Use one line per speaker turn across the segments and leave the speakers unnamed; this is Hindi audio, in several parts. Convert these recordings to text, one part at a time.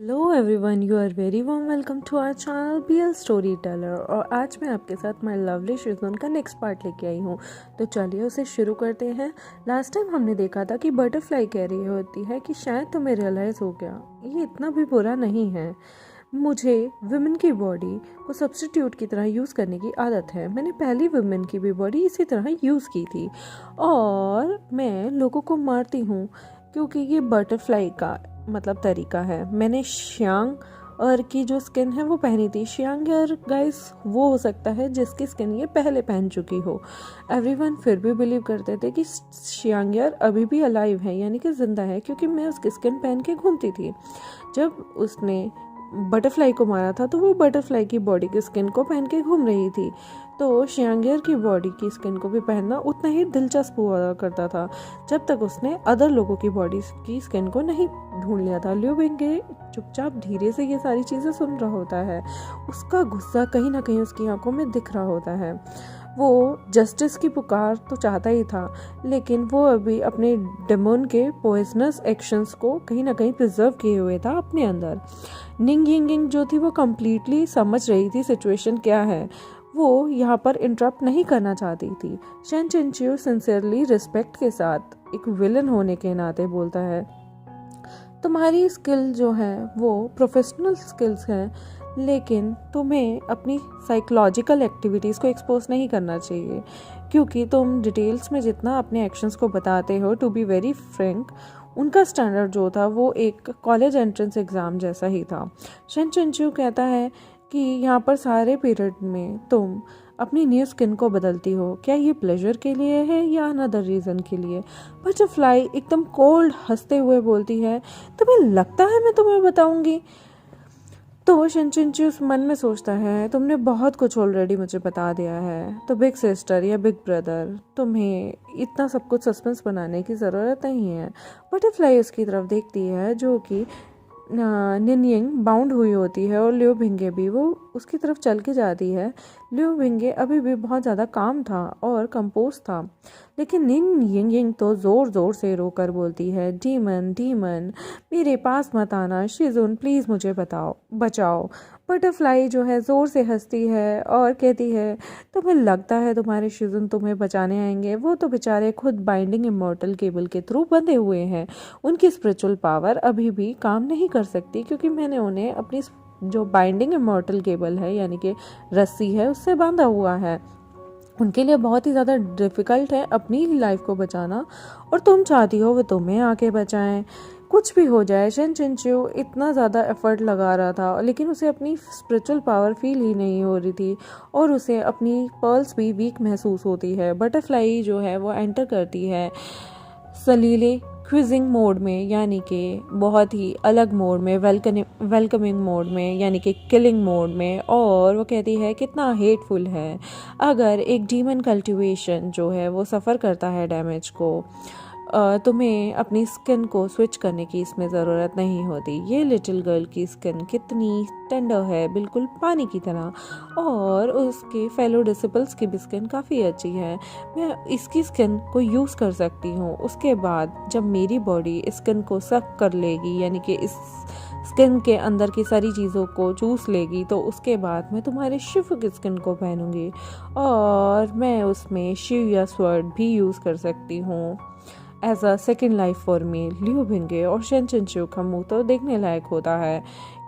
Hello everyone, you are very warm welcome to our channel BL story teller. और आज मैं आपके साथ माय लवली शिज़ोन का नेक्स्ट पार्ट लेके आई हूँ। तो चलिए उसे शुरू करते हैं। लास्ट टाइम हमने देखा था कि बटरफ्लाई कह रही होती है कि शायद तुम्हें रियलाइज़ हो गया, ये इतना भी बुरा नहीं है। मुझे वुमेन की बॉडी को सब्स्टिट्यूट की तरह यूज़ करने की आदत है। मैंने पहली वुमेन की भी बॉडी इसी तरह यूज़ की थी और मैं लोगों को मारती हूँ क्योंकि ये बटरफ्लाई का तरीका है। मैंने शियांग और की जो स्किन है वो पहनी थी। शियांग और गाइस वो हो सकता है जिसकी स्किन ये पहले पहन चुकी हो। एवरीवन फिर भी बिलीव करते थे कि शियांग अभी भी अलाइव है, यानी कि जिंदा है, क्योंकि मैं उसकी स्किन पहन के घूमती थी। जब उसने बटरफ्लाई को मारा था तो वो बटरफ्लाई की बॉडी की स्किन को पहन के घूम रही थी। तो शियांगियर की बॉडी की स्किन को भी पहनना उतना ही दिलचस्प हुआ करता था जब तक उसने अदर लोगों की बॉडी की स्किन को नहीं ढूंढ लिया था। लियो बिंगे चुपचाप धीरे से ये सारी चीज़ें सुन रहा होता है। उसका गुस्सा कहीं ना कहीं उसकी आंखों में दिख रहा होता है। वो जस्टिस की पुकार तो चाहता ही था, लेकिन वो अभी अपने डेमोन के पॉइजनस एक्शंस को कहीं ना कहीं प्रिजर्व किए हुए था अपने अंदर। निंग यिंगिंग जो थी वो कम्प्लीटली समझ रही थी सिचुएशन क्या है। वो यहाँ पर इंटरप्ट नहीं करना चाहती थी। शेन चिंचियो सिंसियरली रिस्पेक्ट के साथ एक विलन होने के नाते बोलता है, तुम्हारी स्किल जो है वो प्रोफेशनल स्किल्स हैं, लेकिन तुम्हें अपनी साइकोलॉजिकल एक्टिविटीज़ को एक्सपोज नहीं करना चाहिए, क्योंकि तुम डिटेल्स में जितना अपने एक्शंस को बताते हो, टू बी वेरी फ्रैंक, उनका स्टैंडर्ड जो था वो एक कॉलेज एंट्रेंस एग्ज़ाम जैसा ही था। शेन चिंचू कहता है कि यहाँ पर सारे पीरियड में तुम अपनी न्यू स्किन को बदलती हो, क्या ये प्लेजर के लिए है या अनदर रीज़न के लिए? बटरफ्लाई एकदम कोल्ड हंसते हुए बोलती है, तुम्हें लगता है मैं तुम्हें बताऊंगी? तो शिनचिंची उस मन में सोचता है, तुमने बहुत कुछ ऑलरेडी मुझे बता दिया है, तो बिग सिस्टर या बिग ब्रदर, तुम्हें इतना सब कुछ सस्पेंस बनाने की ज़रूरत नहीं है। बटरफ्लाई उसकी तरफ देखती है जो कि निनयिंग बाउंड हुई होती है और लियो भिंगे भी वो उसकी तरफ चल के जाती है। लियो भिंगे अभी भी बहुत ज़्यादा काम था और कंपोज था, लेकिन निन यिंग तो ज़ोर ज़ोर से रोकर बोलती है, डीमन डीमन मेरे पास मत आना, शिजुन प्लीज़ मुझे बचाओ। बटरफ्लाई जो है ज़ोर से हंसती है और कहती है, तुम्हें लगता है तुम्हारे शिजुन तुम्हें बचाने आएंगे? वो तो बेचारे खुद बाइंडिंग इमॉर्टल केबल के थ्रू बंधे हुए हैं। उनकी स्पिरिचुअल पावर अभी भी काम नहीं कर सकती, क्योंकि मैंने उन्हें अपनी जो बाइंडिंग इमॉर्टल केबल है, यानी कि रस्सी है, उससे बांधा हुआ है। उनके लिए बहुत ही ज़्यादा डिफ़िकल्ट है अपनी लाइफ को बचाना, और तुम चाहती हो वो तुम्हें आके बचाएं। कुछ भी हो जाए, शेन चिंचियो इतना ज़्यादा एफर्ट लगा रहा था, लेकिन उसे अपनी स्पिरिचुअल पावर फील ही नहीं हो रही थी और उसे अपनी पल्स भी वीक महसूस होती है। बटरफ्लाई जो है वो एंटर करती है सलीले क्विजिंग मोड में, यानी कि बहुत ही अलग मोड में, वेलकमिंग मोड में, यानी कि किलिंग मोड में, और वो कहती है कितना हेटफुल है अगर एक डीमन कल्टिवेशन जो है वो सफ़र करता है डैमेज को, तुम्हें अपनी स्किन को स्विच करने की इसमें ज़रूरत नहीं होती। ये लिटिल गर्ल की स्किन कितनी टेंडर है, बिल्कुल पानी की तरह, और उसके फेलो डिसिपल्स की भी स्किन काफ़ी अच्छी है। मैं इसकी स्किन को यूज़ कर सकती हूँ। उसके बाद जब मेरी बॉडी स्किन को सक कर लेगी, यानी कि इस स्किन के अंदर की सारी चीज़ों को चूस लेगी, तो उसके बाद मैं तुम्हारे शिव की स्किन को पहनूंगी और मैं उसमें शिव या स्वर्ड भी यूज़ कर सकती हूँ as a second life for me. Leo भिंगे और शेन चिंचियो का मुंह तो देखने लायक होता है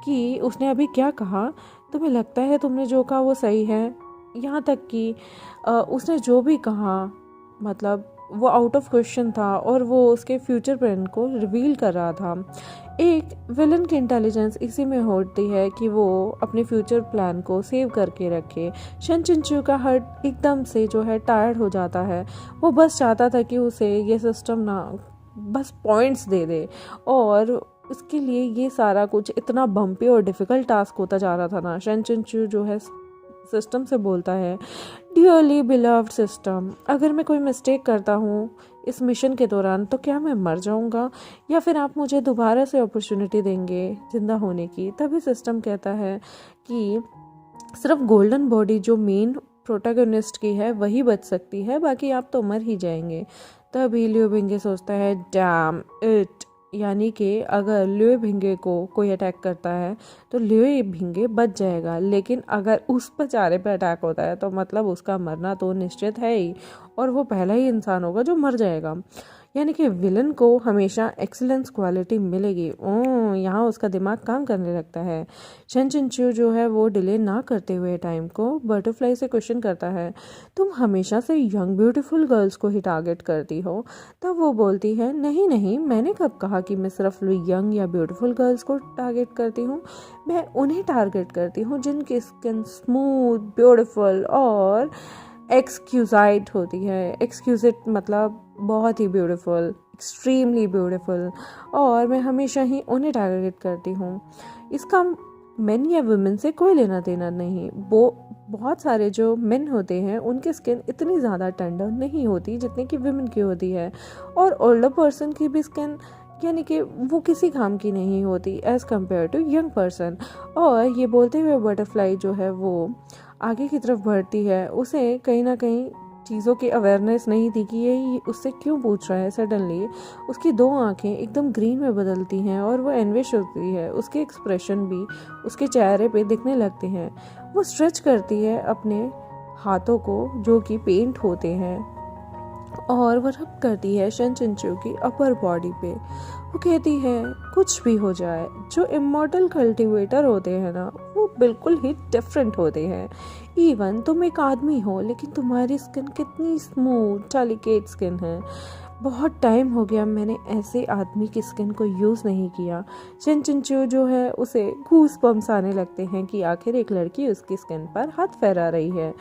कि उसने अभी क्या कहा। तुम्हें लगता है तुमने जो कहा वो सही है? यहाँ तक कि उसने जो भी कहा वो आउट ऑफ क्वेश्चन था और वो उसके फ्यूचर प्लान को रिवील कर रहा था। एक विलन की इंटेलिजेंस इसी में होती है कि वो अपने फ्यूचर प्लान को सेव करके रखे। शेन चिंचियो का हार्ट एकदम से जो है टायर्ड हो जाता है। वो बस चाहता था कि उसे ये सिस्टम ना बस पॉइंट्स दे दे, और उसके लिए ये सारा कुछ इतना बम्पी और डिफ़िकल्ट टास्क होता जा रहा था ना। शेन चिंचियो जो है सिस्टम से बोलता है, डियरली बिलव्ड सिस्टम, अगर मैं कोई मिस्टेक करता हूँ इस मिशन के दौरान तो क्या मैं मर जाऊँगा, या फिर आप मुझे दोबारा से अपॉर्चुनिटी देंगे जिंदा होने की? तभी सिस्टम कहता है कि सिर्फ गोल्डन बॉडी जो मेन प्रोटैगनिस्ट की है वही बच सकती है, बाकी आप तो मर ही जाएंगे। तभी लियो बिंगे सोचता है, डैम इट, यानी कि अगर लियो भिंगे को कोई अटैक करता है तो लियो भिंगे बच जाएगा, लेकिन अगर उस पर चारे पे अटैक होता है तो मतलब उसका मरना तो निश्चित है ही, और वो पहला ही इंसान होगा जो मर जाएगा। यानी कि विलन को हमेशा एक्सीलेंस क्वालिटी मिलेगी। यहाँ उसका दिमाग काम करने लगता है। शन चिंचू जो है वो डिले ना करते हुए टाइम को बटरफ्लाई से क्वेश्चन करता है, तुम हमेशा से यंग ब्यूटीफुल गर्ल्स को ही टारगेट करती हो? तब वो बोलती है, नहीं नहीं, मैंने कब कहा कि मैं सिर्फ यंग या ब्यूटीफुल गर्ल्स को टारगेट करती हूँ। मैं उन्हें टारगेट करती हूँ जिनकी स्किन स्मूथ, ब्यूटीफुल और एक्सक्यूजाइट होती है। एक्सक्यूजिट मतलब बहुत ही ब्यूटीफुल, एक्सट्रीमली ब्यूटीफुल, और मैं हमेशा ही उन्हें टारगेट करती हूँ। इसका मेन या वुमेन से कोई लेना देना नहीं। वो बहुत सारे जो मेन होते हैं उनकी स्किन इतनी ज़्यादा टेंडर नहीं होती जितनी कि वुमेन की होती है, और ओल्डर पर्सन की भी स्किन यानी कि वो किसी काम की नहीं होती as compare to young person. और ये बोलते हुए बटरफ्लाई जो है वो आगे की तरफ बढ़ती है। उसे कहीं ना कहीं चीज़ों की अवेयरनेस नहीं थी कि ये उससे क्यों पूछ रहा है। सडनली उसकी 2 आंखें एकदम ग्रीन में बदलती हैं और वो एनविश होती है। उसके एक्सप्रेशन भी उसके चेहरे पे दिखने लगते हैं। वो स्ट्रेच करती है अपने हाथों को जो कि पेंट होते हैं, और वो रब करती है शन चिंचू की अपर बॉडी पे। वो कहती है, कुछ भी हो जाए, जो इमॉर्टल कल्टीवेटर होते हैं ना वो बिल्कुल ही डिफरेंट होते हैं। इवन तुम एक आदमी हो लेकिन तुम्हारी स्किन कितनी स्मूथ डेलिकेट स्किन है। बहुत टाइम हो गया मैंने ऐसे आदमी की स्किन को यूज़ नहीं किया। शन चिंचू जो है उसे गूस बम्स आने लगते हैं कि आखिर एक लड़की उसकी स्किन पर हाथ फहरा रही है,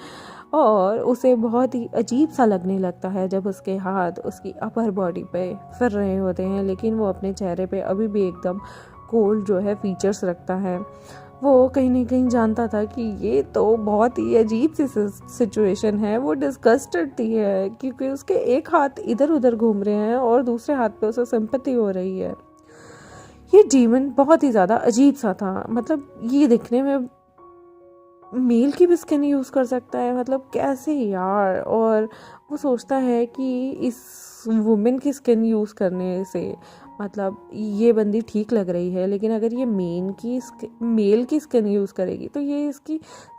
और उसे बहुत ही अजीब सा लगने लगता है जब उसके हाथ उसकी अपर बॉडी पे फिर रहे होते हैं, लेकिन वो अपने चेहरे पे अभी भी एकदम कोल्ड जो है फीचर्स रखता है। वो कहीं ना कहीं जानता था कि ये तो बहुत ही अजीब सी सिचुएशन है। वो डिस्गस्टेड थी है क्योंकि उसके एक हाथ इधर उधर घूम रहे हैं और दूसरे हाथ पे उसे सिंपैथी हो रही है। ये डीमन बहुत ही ज़्यादा अजीब सा था। मतलब ये दिखने में मेल की भी स्किन यूज़ कर सकता है, मतलब कैसे यार। और वो सोचता है कि इस वुमेन की स्किन यूज़ करने से मतलब ये बंदी ठीक लग रही है, लेकिन अगर ये मेल की स्किन यूज़ करेगी तो ये इसकी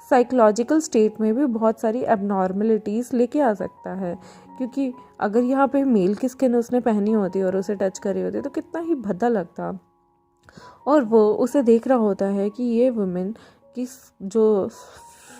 साइकोलॉजिकल स्टेट में भी बहुत सारी एबनॉर्मलिटीज़ लेके आ सकता है। क्योंकि अगर यहाँ पे मेल की स्किन उसने पहनी होती और उसे टच करी होती तो कितना ही भद्दा लगता। और वो उसे देख रहा होता है कि ये वुमेन की जो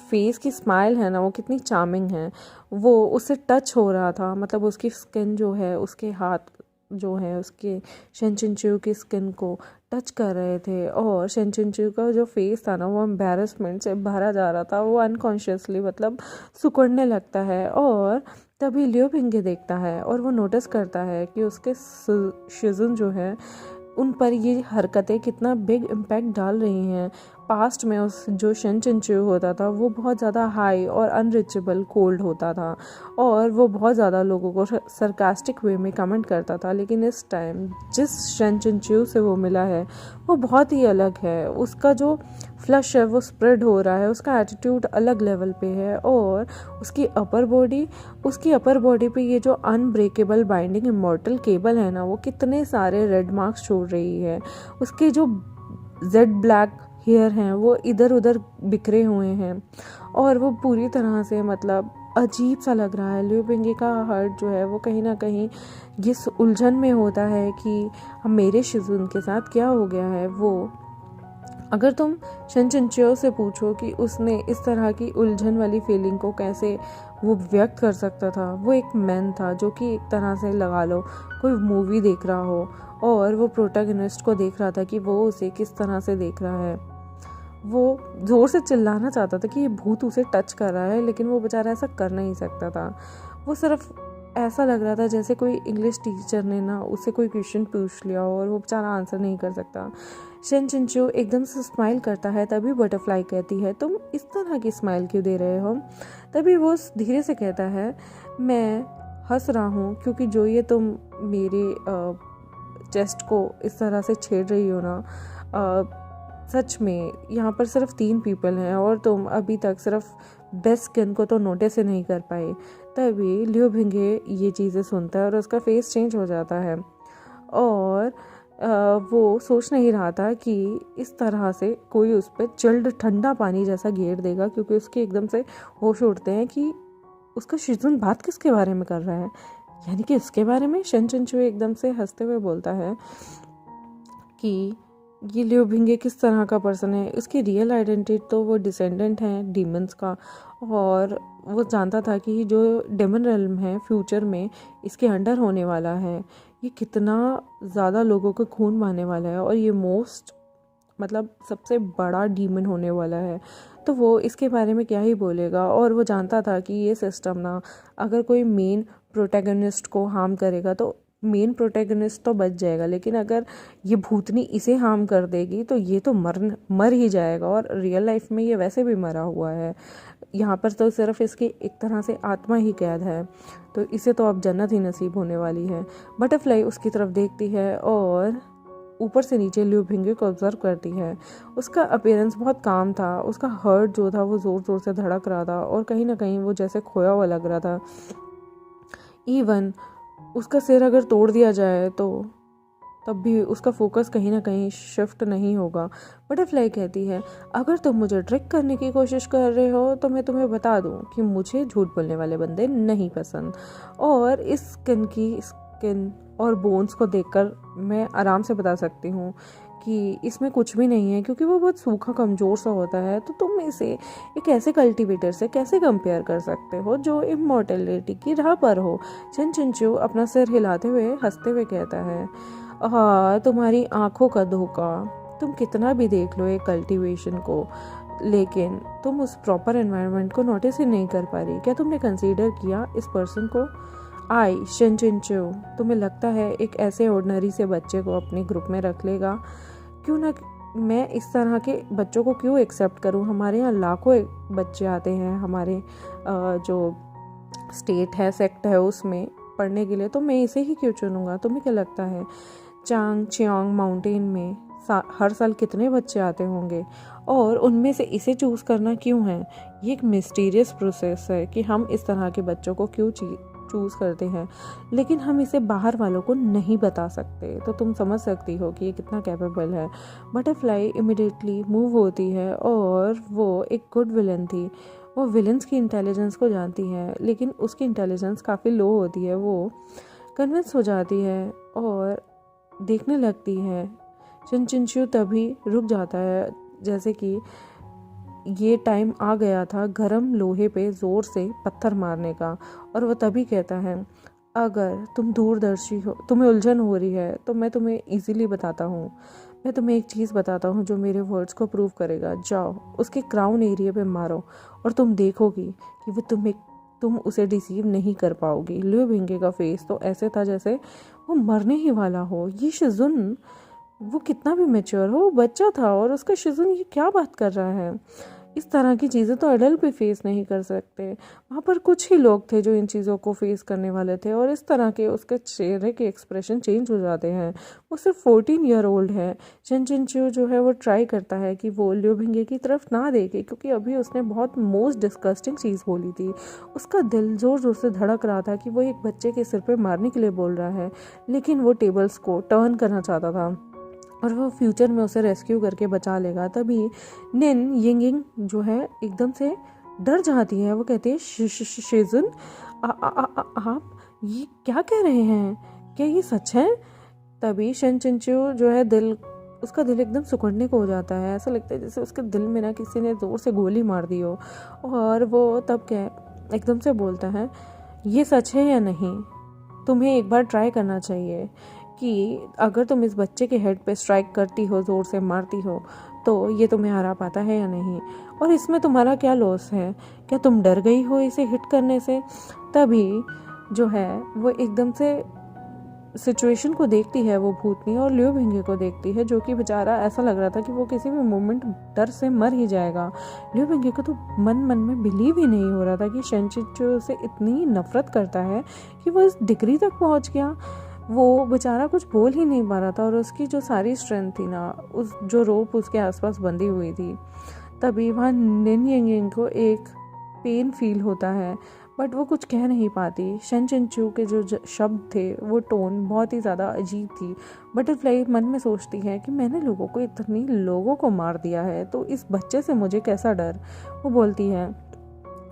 फेस की स्माइल है ना वो कितनी चार्मिंग है। वो उससे टच हो रहा था, मतलब उसकी स्किन जो है, उसके हाथ जो है उसके शन चिंचू की स्किन को टच कर रहे थे, और शन चिंचू का जो फेस था ना वो एम्बैरसमेंट से भरा जा रहा था। वो अनकॉन्शियसली मतलब सुकड़ने लगता है, और तभी लियो भिंगे देखता है और वो नोटिस करता है कि उसके शिजुन जो है उन पर ये हरकतें कितना बिग इम्पैक्ट डाल रही हैं। पास्ट में उस जो शन चिंचू होता था वो बहुत ज़्यादा हाई और अनरिचेबल कोल्ड होता था, और वो बहुत ज़्यादा लोगों को सरकास्टिक वे में कमेंट करता था। लेकिन इस टाइम जिस शन चिंचू से वो मिला है वो बहुत ही अलग है। उसका जो फ्लश है वो स्प्रेड हो रहा है, उसका एटीट्यूड अलग लेवल पे है, और उसकी अपर बॉडी पे ये जो अनब्रेकेबल बाइंडिंग इमॉर्टल केबल है ना वो कितने सारे रेड मार्क्स छोड़ रही है। उसके जो जेड ब्लैक हेयर हैं वो इधर उधर बिखरे हुए हैं, और वो पूरी तरह से मतलब अजीब सा लग रहा है। लियो भिंगे का हार्ट जो है वो कहीं ना कहीं इस उलझन में होता है कि मेरे शिजुन के साथ क्या हो गया है। वो अगर तुम शन चिंचू से पूछो कि उसने इस तरह की उलझन वाली फीलिंग को कैसे वो व्यक्त कर सकता था, वो एक मैन था जो कि एक तरह से लगा लो कोई मूवी देख रहा हो और वो प्रोटैगनिस्ट को देख रहा था कि वो उसे किस तरह से देख रहा है। वो ज़ोर से चिल्लाना चाहता था कि ये भूत उसे टच कर रहा है, लेकिन वो बेचारा ऐसा कर नहीं सकता था। वो सिर्फ ऐसा लग रहा था जैसे कोई इंग्लिश टीचर ने ना उससे कोई क्वेश्चन पूछ लिया हो और वो बेचारा आंसर नहीं कर सकता। शन चिंचू एकदम से स्माइल करता है, तभी बटरफ्लाई कहती है, तुम इस तरह की स्माइल क्यों दे रहे हो? तभी वो धीरे से कहता है, मैं हंस रहा हूँ क्योंकि जो ये तुम मेरे चेस्ट को इस तरह से छेड़ रही हो ना, सच में यहाँ पर सिर्फ 3 पीपल हैं और तुम अभी तक सिर्फ बेस्ट स्किन को तो नोटिस ही नहीं कर पाए। तभी लियो भिंगे ये चीज़ें सुनता है और उसका फेस चेंज हो जाता है, और वो सोच नहीं रहा था कि इस तरह से कोई उस पर चिल्ड ठंडा पानी जैसा घेर देगा, क्योंकि उसके एकदम से होश उड़ते हैं कि उसका शिजुन बात किसके बारे में कर रहा है, यानी कि उसके बारे में। शन चिंचुए एकदम से हंसते हुए बोलता है कि ये लियो भिंगे किस तरह का पर्सन है, इसकी रियल आइडेंटिटी तो वो डिसेंडेंट है डीमंस का, और वो जानता था कि जो डेमन रेल्म है फ्यूचर में इसके अंडर होने वाला है, ये कितना ज़्यादा लोगों को खून बहाने वाला है, और ये मतलब सबसे बड़ा डीमन होने वाला है। तो वो इसके बारे में क्या ही बोलेगा। और वो जानता था कि ये सिस्टम ना, अगर कोई मेन प्रोटैगनिस्ट को हार्म करेगा तो मेन प्रोटैगनिस्ट तो बच जाएगा, लेकिन अगर ये भूतनी इसे हार्म कर देगी तो ये तो मर ही जाएगा, और रियल लाइफ में ये वैसे भी मरा हुआ है। यहाँ पर तो सिर्फ इसकी एक तरह से आत्मा ही कैद है, तो इसे तो अब जन्नत ही नसीब होने वाली है। बटरफ्लाई उसकी तरफ देखती है और ऊपर से नीचे लियो भिंगे को ऑब्जर्व करती है। उसका अपीयरेंस बहुत काम था, उसका हार्ट जो था वो ज़ोर ज़ोर से धड़क रहा था, और कहीं ना कहीं वो जैसे खोया हुआ लग रहा था। इवन उसका सिर अगर तोड़ दिया जाए तो तब भी उसका फोकस कहीं ना कहीं शिफ्ट नहीं होगा। बटरफ्लाई कहती है, अगर तुम मुझे ट्रिक करने की कोशिश कर रहे हो तो मैं तुम्हें बता दूं कि मुझे झूठ बोलने वाले बंदे नहीं पसंद, और इस स्किन और बोन्स को देखकर मैं आराम से बता सकती हूँ कि इसमें कुछ भी नहीं है, क्योंकि वो बहुत सूखा कमज़ोर सा होता है। तो तुम इसे एक ऐसे कल्टीवेटर से कैसे कंपेयर कर सकते हो जो इमॉर्टैलिटी की राह पर हो। शन चिंचू अपना सिर हिलाते हुए हंसते हुए कहता है, हाँ, तुम्हारी आंखों का धोखा, तुम कितना भी देख लो एक कल्टीवेशन को, लेकिन तुम उस प्रॉपर एनवायरनमेंट को नोटिस ही नहीं कर पा रही। क्या तुमने कंसीडर किया इस पर्सन को? शन चिंचू, तुम्हें लगता है एक ऐसे ऑर्डिनरी से बच्चे को अपने ग्रुप में रख लेगा? क्यों ना मैं इस तरह के बच्चों को क्यों एक्सेप्ट करूं? हमारे यहाँ लाखों बच्चे आते हैं हमारे जो स्टेट है, सेक्ट है, उसमें पढ़ने के लिए, तो मैं इसे ही क्यों चुनूंगा? तुम्हें क्या लगता है चांग चियांग माउंटेन में हर साल कितने बच्चे आते होंगे, और उनमें से इसे चूज़ करना क्यों है? ये एक मिस्टीरियस प्रोसेस है कि हम इस तरह के बच्चों को क्यों चूज़ करते हैं, लेकिन हम इसे बाहर वालों को नहीं बता सकते। तो तुम समझ सकती हो कि ये कितना कैपेबल है। बटरफ्लाई इमिडिएटली मूव होती है, और वो एक गुड विलन थी। वो विलन्स की इंटेलिजेंस को जानती है, लेकिन उसकी इंटेलिजेंस काफ़ी लो होती है। वो कन्विंस हो जाती है और देखने लगती है। शन चिंचू तभी रुक जाता है, जैसे कि ये टाइम आ गया था गरम लोहे पे ज़ोर से पत्थर मारने का, और वह तभी कहता है, अगर तुम दूरदर्शी हो, तुम्हें उलझन हो रही है, तो मैं तुम्हें इजीली बताता हूँ। मैं तुम्हें एक चीज़ बताता हूँ जो मेरे वर्ड्स को प्रूव करेगा। जाओ उसके क्राउन एरिया पे मारो, और तुम देखोगी कि वो तुम उसे डिसीव नहीं कर पाओगी। लियो भिंगे का फेस तो ऐसे था जैसे वो मरने ही वाला हो। ये शिजुन, वो कितना भी मैच्योर हो, वो बच्चा था, और उसका शिजुन ये क्या बात कर रहा है? इस तरह की चीज़ें तो अडल्ट भी फेस नहीं कर सकते। वहाँ पर कुछ ही लोग थे जो इन चीज़ों को फेस करने वाले थे, और इस तरह के उसके चेहरे के एक्सप्रेशन चेंज हो जाते हैं। वो सिर्फ 14 ईयर ओल्ड है। शन चिंचू जो है वो ट्राई करता है कि वो लियो भिंगे की तरफ ना देखे, क्योंकि अभी उसने बहुत मोस्ट डिस्गस्टिंग चीज़ बोली थी। उसका दिल ज़ोर ज़ोर से धड़क रहा था कि वो एक बच्चे के सिर पर मारने के लिए बोल रहा है, लेकिन वो टेबल्स को टर्न करना चाहता था, और वो फ्यूचर में उसे रेस्क्यू करके बचा लेगा। तभी निन यिंगिंग जो है एकदम से डर जाती है। वो कहती है, शिजुन, आप ये क्या कह रहे हैं? क्या ये सच है? तभी शन चिंचू जो है उसका दिल एकदम सुकड़ने को हो जाता है। ऐसा लगता है जैसे उसके दिल में ना किसी ने ज़ोर से गोली मार दी हो। और वो तब एकदम से बोलता है, ये सच है या नहीं? तुम्हें एक बार ट्राई करना चाहिए कि अगर तुम इस बच्चे के हेड पे स्ट्राइक करती हो, ज़ोर से मारती हो, तो ये तुम्हें हरा पाता है या नहीं, और इसमें तुम्हारा क्या लॉस है? क्या तुम डर गई हो इसे हिट करने से? तभी जो है वो एकदम से सिचुएशन को देखती है, वो भूतनी, और लियो भिंगे को देखती है, जो कि बेचारा ऐसा लग रहा था कि वो किसी भी मोमेंट डर से मर ही जाएगा। लियो भिंगे को तो मन में बिलीव ही नहीं हो रहा था कि शन चिंचू से इतनी नफरत करता है कि वो इस डिग्री तक पहुंच गया। वो बेचारा कुछ बोल ही नहीं पा रहा था, और उसकी जो सारी स्ट्रेंथ थी ना, उस जो रोप उसके आसपास बंधी हुई थी। तभी वहाँ निन यिंगिंग को एक पेन फील होता है। बट वो कुछ कह नहीं पाती। शन चिंचू के जो शब्द थे वो टोन बहुत ही ज़्यादा अजीब थी। बटरफ्लाई मन में सोचती है कि मैंने लोगों को इतनी लोगों को मार दिया है तो इस बच्चे से मुझे कैसा डर। वो बोलती है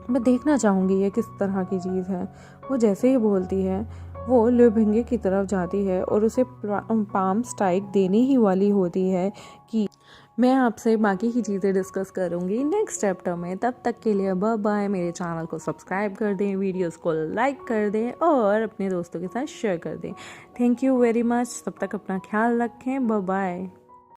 मैं देखना चाहूँगी ये किस तरह की चीज़ है। वो जैसे ही बोलती है वो लिu बिंगे की तरफ जाती है और उसे पाम स्ट्राइक देने ही वाली होती है कि मैं आपसे बाकी की चीज़ें डिस्कस करूँगी नेक्स्ट चैप्टर में। तब तक के लिए बाय बाय। मेरे चैनल को सब्सक्राइब कर दें, वीडियोस को लाइक कर दें और अपने दोस्तों के साथ शेयर कर दें। Thank you very much. तब तक अपना ख्याल रखें। Bye bye.